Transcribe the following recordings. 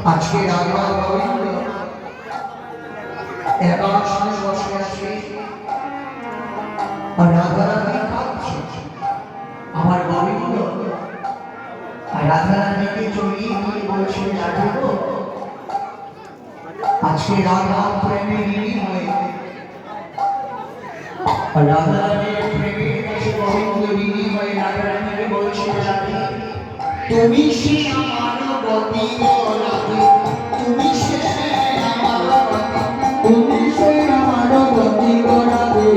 আজকে রাধা গোবিন্দ এবার আসনে বসে আছে আর রাধা রানী কাঁদছে। আমার গোবিন্দ আর রাধা রানীকে জড়িয়ে দিয়ে বলছে, রাধিব আজকে রাধা প্রেমে লীন হয়ে রাধা রানীর প্রেমের কাছে গোবিন্দ লীন হয়ে রাধা রানীকে বলছে, রাধে তুমি সে আমার গতি গো রাধে, তুমি সে আমার গতি, তুমি সে আমার গতি গো রাধে,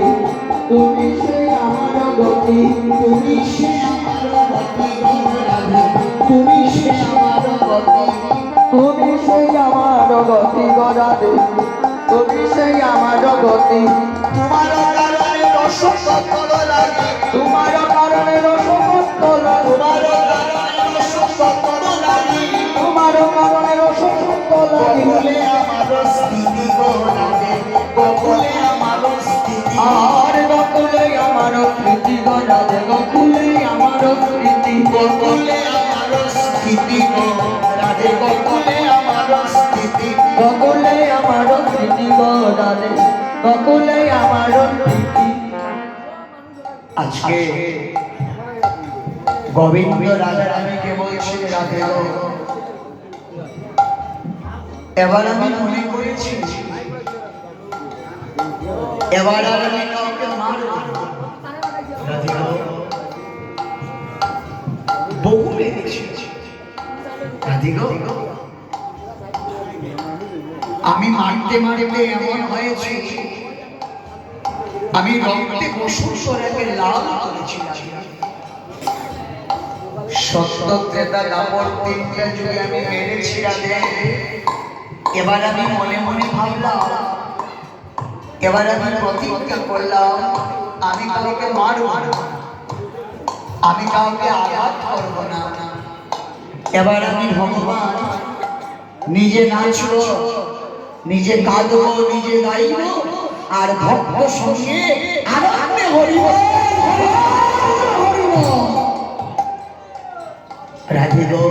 তুমি সে আমার গতি, তুমি সে আমার গতি গো রাধে, তুমি সে আমার গতি, তুমি সে আমার গতি গো রাধে, তুমি সে আমার গতি। তোমার কারণে রসকত লাগে, তোমার কারণে রসকত লাগে, তোমার কারণে রসকত লাগে, তোমার কারণে রসকত লাগে। বলে আমার স্থিতি গো রাধে, বলে আমার স্থিতি, আর বলে আমার স্থিতি গো রাধে, বলে আমার স্থিতি, বলে আমার স্থিতি গো রাধে, বলে আমার স্থিতি, বলে আমার স্থিতি গো রাধে, বলে আমার স্থিতি। আজকে গোবিন্দ রাধা রানীকে বলছে, রাধে এবার আমি মনে করেছি এবার আর আমি কাউকে মারব না। রাধে বহু মেরেছি, রাধে আমি মারতে মারতে এমন হয়েছে আমি রক্তে গোসল করে লাল করেছিলাম। সত্য ত্রেতা দাপর তিনটা যুগে আমি মেরেছি রাধে। এবার আমি মনে মনে ভাবলাম, এবার আমি প্রতিজ্ঞা করলাম আমি কাউকে মারব না, আমি কাউকে আঘাত করব না। এবার আমি ভগবান নিজে নাচব, নিজে কাঁদব, নিজে গাইব, আর ভক্ত সঙ্গে আনন্দে হরিব হরিব। রাধে গো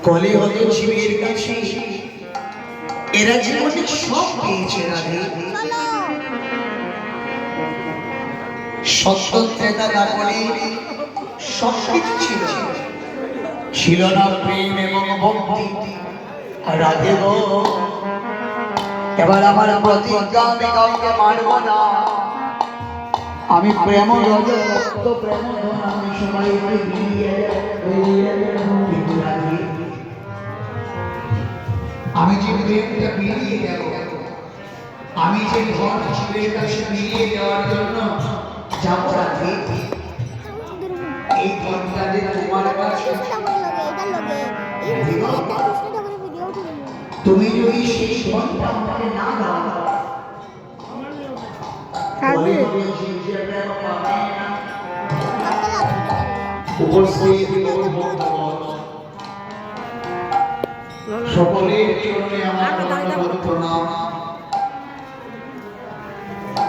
কলিযুগ জীবের কাছে এরা জীবনে সব পেয়েছে রাধে। সত্য ত্রেতা দাপরে সব কিছু ছিল, ছিল না প্রেম এবং ভক্তি। রাধে গো এবার আমার প্রতিজ্ঞা, আমি কাউকে মারব না, আমি প্রেম রক্ত প্রেম আমি সবাইকে বিলিয়ে কিন্তু রাধে আমি যে প্রেমটা বিলিয়ে দেব, আমি যে ঘর জীবের কাছে বিলিয়ে দেওয়ার জন্য যাব রাধে, এই ঘরটা যে তোমার কাছে, তুমি যদি সেই ঘরটা আমাকে না দাও সকলের চরণে আমার প্রণাম।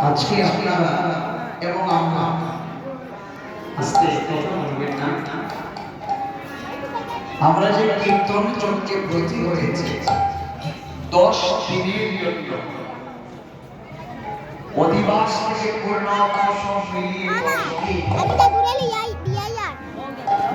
আজকে আপনারা এবং আমরা আস্তে আমরা যে কীর্তন চর্চে ব্রতী হয়েছে 10 দিনের জন্য, অধিবাস থেকে পূর্ণ মিলিয়ে